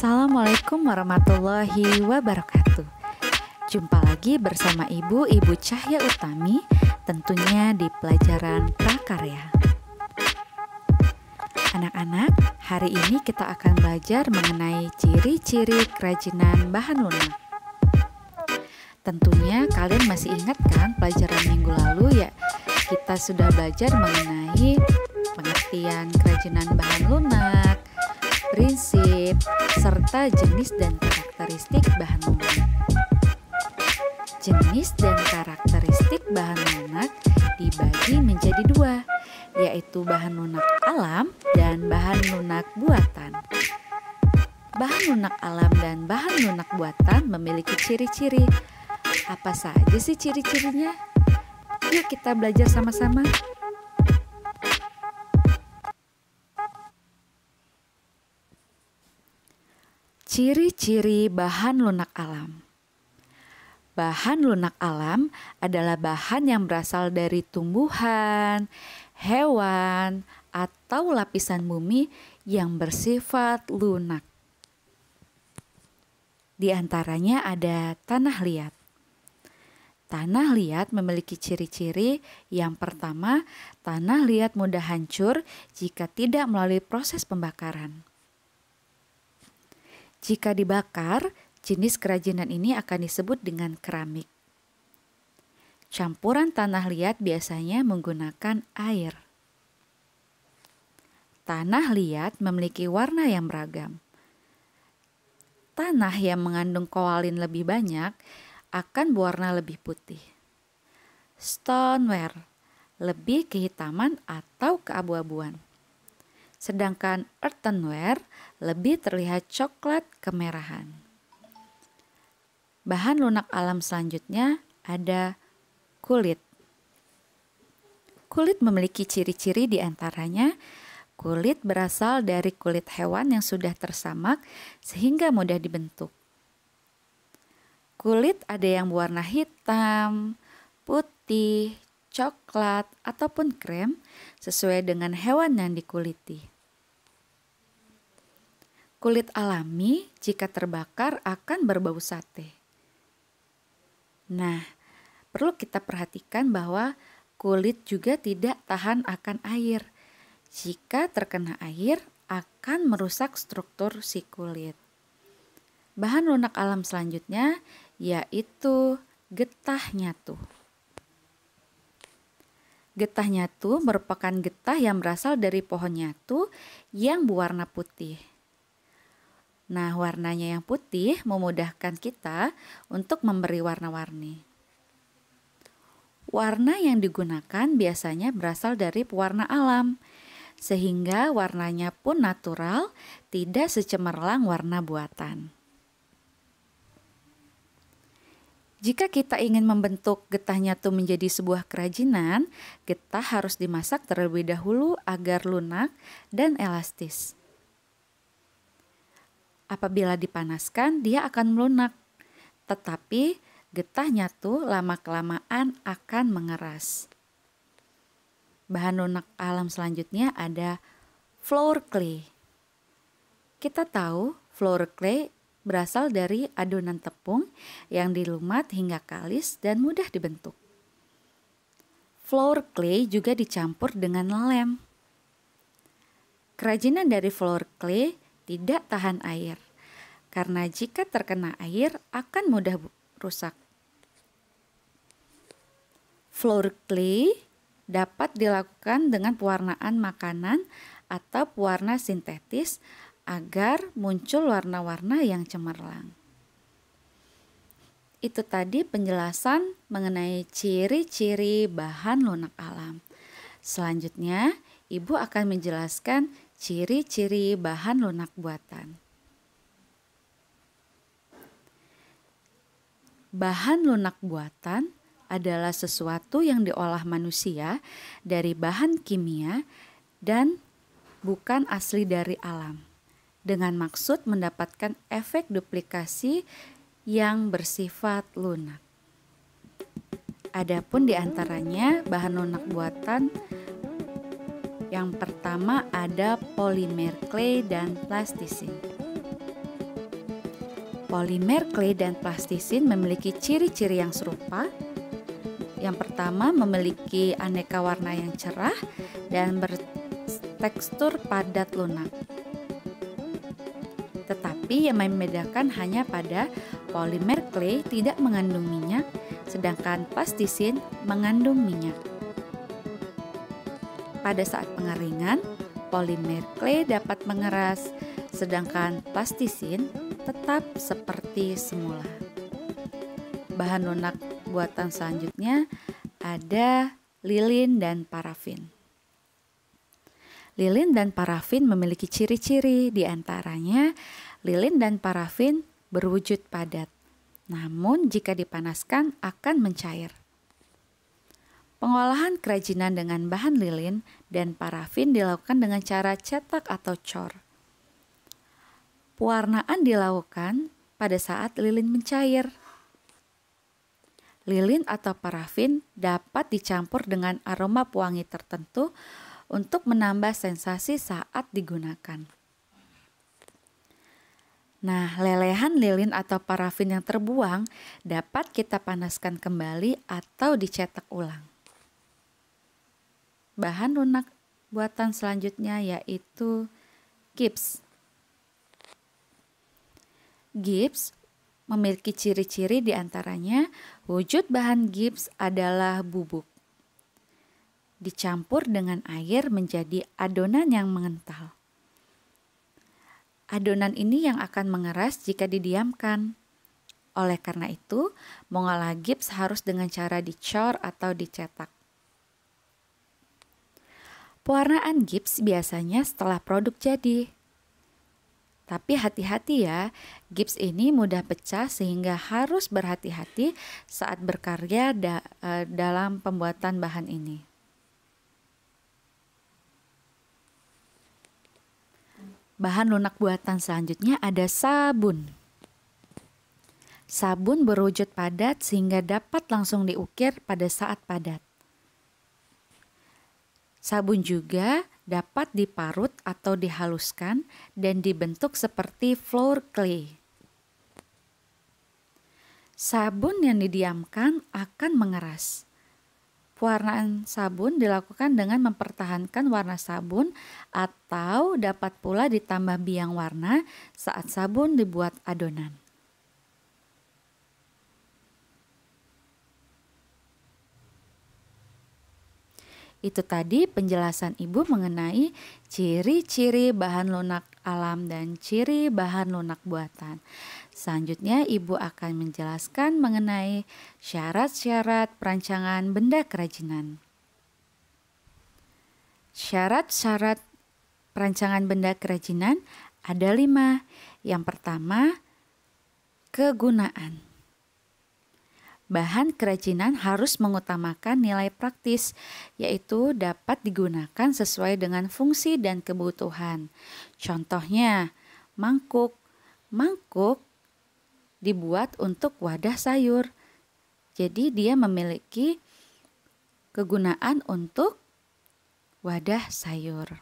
Assalamualaikum warahmatullahi wabarakatuh. Jumpa lagi bersama Ibu Cahya Utami, tentunya di pelajaran prakarya. Anak-anak, hari ini kita akan belajar mengenai ciri-ciri kerajinan bahan lunak. Tentunya kalian masih ingat kan pelajaran minggu lalu ya? Kita sudah belajar mengenai pengertian kerajinan bahan lunak, prinsip, serta jenis dan karakteristik bahan lunak. Jenis dan karakteristik bahan lunak dibagi menjadi dua, yaitu bahan lunak alam dan bahan lunak buatan. Bahan lunak alam dan bahan lunak buatan memiliki ciri-ciri. Apa saja sih ciri-cirinya? Yuk kita belajar sama-sama. Ciri-ciri bahan lunak alam. Bahan lunak alam adalah bahan yang berasal dari tumbuhan, hewan, atau lapisan bumi yang bersifat lunak. Di antaranya ada tanah liat. Tanah liat memiliki ciri-ciri. Yang pertama, tanah liat mudah hancur jika tidak melalui proses pembakaran. Jika dibakar, jenis kerajinan ini akan disebut dengan keramik. Campuran tanah liat biasanya menggunakan air. Tanah liat memiliki warna yang beragam. Tanah yang mengandung kaolin lebih banyak akan berwarna lebih putih. Stoneware lebih kehitaman atau keabu-abuan. Sedangkan earthenware lebih terlihat coklat kemerahan. Bahan lunak alam selanjutnya ada kulit. Kulit memiliki ciri-ciri di antaranya kulit berasal dari kulit hewan yang sudah tersamak sehingga mudah dibentuk. Kulit ada yang berwarna hitam, putih, coklat, ataupun krem sesuai dengan hewan yang dikuliti. Kulit alami jika terbakar akan berbau sate. Nah, perlu kita perhatikan bahwa kulit juga tidak tahan akan air. Jika terkena air akan merusak struktur si kulit. Bahan lunak alam selanjutnya yaitu getah nyatu. Getah nyatu merupakan getah yang berasal dari pohon nyatu yang berwarna putih. Nah, warnanya yang putih memudahkan kita untuk memberi warna-warni. Warna yang digunakan biasanya berasal dari pewarna alam, sehingga warnanya pun natural, tidak secemerlang warna buatan. Jika kita ingin membentuk getah nyatu menjadi sebuah kerajinan, getah harus dimasak terlebih dahulu agar lunak dan elastis. Apabila dipanaskan, dia akan melunak. Tetapi getah nyatu lama-kelamaan akan mengeras. Bahan lunak alam selanjutnya ada flour clay. Kita tahu flour clay berasal dari adonan tepung yang dilumat hingga kalis dan mudah dibentuk. Flour clay juga dicampur dengan lem. Kerajinan dari flour clay tidak tahan air, karena jika terkena air akan mudah rusak. Flour clay dapat dilakukan dengan pewarnaan makanan atau pewarna sintetis agar muncul warna-warna yang cemerlang. Itu tadi penjelasan mengenai ciri-ciri bahan lunak alam. Selanjutnya, Ibu akan menjelaskan ciri-ciri bahan lunak buatan. Bahan lunak buatan adalah sesuatu yang diolah manusia dari bahan kimia dan bukan asli dari alam, dengan maksud mendapatkan efek duplikasi yang bersifat lunak. Adapun di antaranya bahan lunak buatan yang pertama ada polimer clay dan plastisin. Polimer clay dan plastisin memiliki ciri-ciri yang serupa. Yang pertama, memiliki aneka warna yang cerah dan bertekstur padat lunak. Tetapi yang membedakan hanya pada polimer clay tidak mengandung minyak, sedangkan plastisin mengandung minyak. Pada saat pengeringan, polimer clay dapat mengeras, sedangkan plastisin tetap seperti semula. Bahan lunak buatan selanjutnya ada lilin dan parafin. Lilin dan parafin memiliki ciri-ciri, di antaranya lilin dan parafin berwujud padat, namun jika dipanaskan akan mencair. Pengolahan kerajinan dengan bahan lilin dan parafin dilakukan dengan cara cetak atau cor. Pewarnaan dilakukan pada saat lilin mencair. Lilin atau parafin dapat dicampur dengan aroma pewangi tertentu untuk menambah sensasi saat digunakan. Nah, lelehan lilin atau parafin yang terbuang dapat kita panaskan kembali atau dicetak ulang. Bahan lunak buatan selanjutnya yaitu gips. Gips memiliki ciri-ciri, di antaranya wujud bahan gips adalah bubuk. Dicampur dengan air menjadi adonan yang mengental. Adonan ini yang akan mengeras jika didiamkan. Oleh karena itu, mengolah gips harus dengan cara dicor atau dicetak. Pewarnaan gips biasanya setelah produk jadi. Tapi hati-hati ya, gips ini mudah pecah sehingga harus berhati-hati saat berkarya dalam pembuatan bahan ini. Bahan lunak buatan selanjutnya ada sabun. Sabun berwujud padat sehingga dapat langsung diukir pada saat padat. Sabun juga dapat diparut atau dihaluskan dan dibentuk seperti flour clay. Sabun yang didiamkan akan mengeras. Pewarnaan sabun dilakukan dengan mempertahankan warna sabun atau dapat pula ditambah biang warna saat sabun dibuat adonan. Itu tadi penjelasan Ibu mengenai ciri-ciri bahan lunak alam dan ciri bahan lunak buatan. Selanjutnya Ibu akan menjelaskan mengenai syarat-syarat perancangan benda kerajinan. Syarat-syarat perancangan benda kerajinan ada 5. Yang pertama, kegunaan. Bahan kerajinan harus mengutamakan nilai praktis, yaitu dapat digunakan sesuai dengan fungsi dan kebutuhan. Contohnya, mangkuk. Mangkuk dibuat untuk wadah sayur. Jadi dia memiliki kegunaan untuk wadah sayur.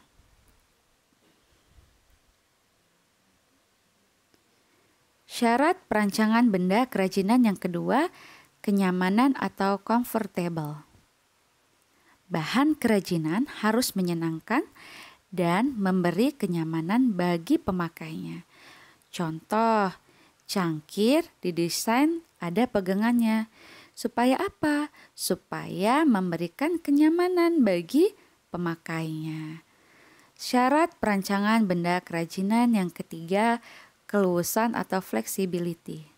Syarat perancangan benda kerajinan yang kedua, kenyamanan atau comfortable. Bahan kerajinan harus menyenangkan dan memberi kenyamanan bagi pemakainya. Contoh, cangkir didesain ada pegangannya. Supaya apa? Supaya memberikan kenyamanan bagi pemakainya. Syarat perancangan benda kerajinan yang ketiga, keluasan atau flexibility.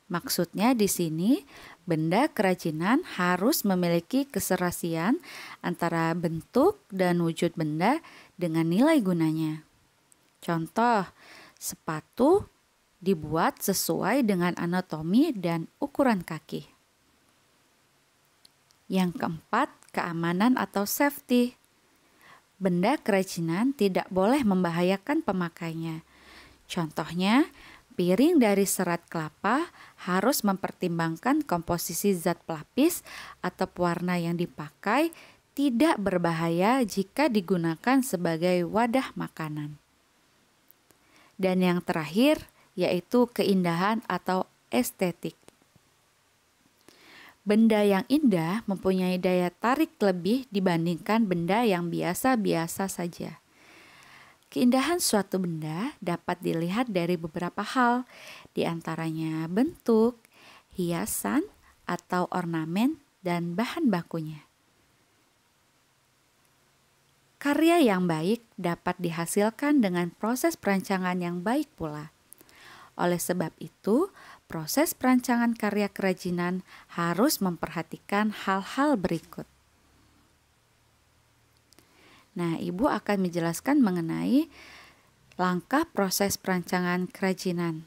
Maksudnya di sini benda kerajinan harus memiliki keserasian antara bentuk dan wujud benda dengan nilai gunanya. Contoh, sepatu dibuat sesuai dengan anatomi dan ukuran kaki. Yang keempat, keamanan atau safety. Benda kerajinan tidak boleh membahayakan pemakainya. Contohnya, piring dari serat kelapa harus mempertimbangkan komposisi zat pelapis atau pewarna yang dipakai tidak berbahaya jika digunakan sebagai wadah makanan. Dan yang terakhir, yaitu keindahan atau estetik. Benda yang indah mempunyai daya tarik lebih dibandingkan benda yang biasa-biasa saja. Keindahan suatu benda dapat dilihat dari beberapa hal, di antaranya bentuk, hiasan, atau ornamen, dan bahan bakunya. Karya yang baik dapat dihasilkan dengan proses perancangan yang baik pula. Oleh sebab itu, proses perancangan karya kerajinan harus memperhatikan hal-hal berikut. Nah, Ibu akan menjelaskan mengenai langkah proses perancangan kerajinan.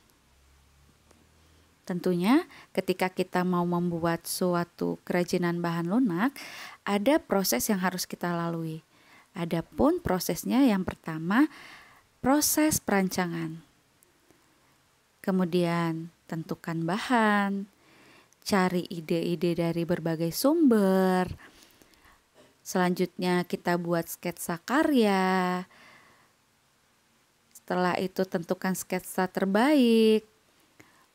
Tentunya, ketika kita mau membuat suatu kerajinan bahan lunak, ada proses yang harus kita lalui. Adapun prosesnya yang pertama, proses perancangan. Kemudian tentukan bahan, cari ide-ide dari berbagai sumber. Selanjutnya kita buat sketsa karya. Setelah itu tentukan sketsa terbaik.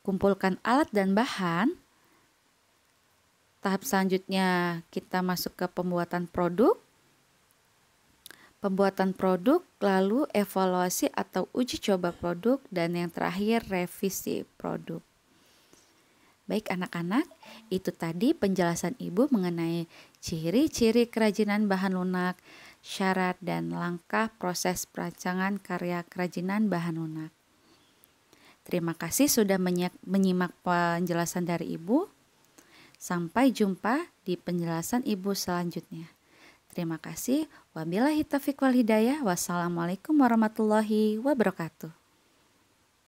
Kumpulkan alat dan bahan. Tahap selanjutnya kita masuk ke pembuatan produk. Pembuatan produk, lalu evaluasi atau uji coba produk, dan yang terakhir revisi produk. Baik anak-anak, itu tadi penjelasan Ibu mengenai ciri-ciri kerajinan bahan lunak, syarat dan langkah proses perancangan karya kerajinan bahan lunak. Terima kasih sudah menyimak penjelasan dari Ibu. Sampai jumpa di penjelasan Ibu selanjutnya. Terima kasih. Wabillahi taufiq wal hidayah. Wassalamualaikum warahmatullahi wabarakatuh.